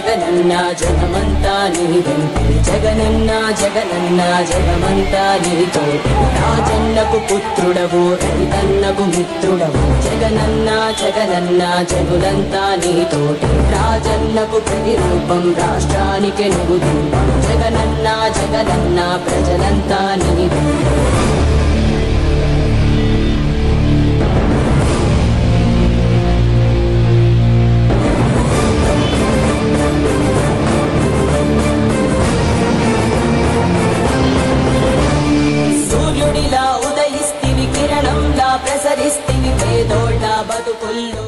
జగనన్న జగమంతా నీదంటే జగనన్న జగనన్న జగమంతా నీతోటి రాజన్నకు పుత్రుడవు రైతన్నకు మిత్రుడవు జగనన్న జగనన్న జనులంతా నీతోటి రాజన్నకు ప్రతిరూపం రాష్ట్రానికి నువ్వు జగనన్న జగనన్న ప్రజలంతా నీదంటే ఉదయిస్తివి కిరణంలా ప్రసరిస్తివి పేదోళ్ళ బతుకుల్లో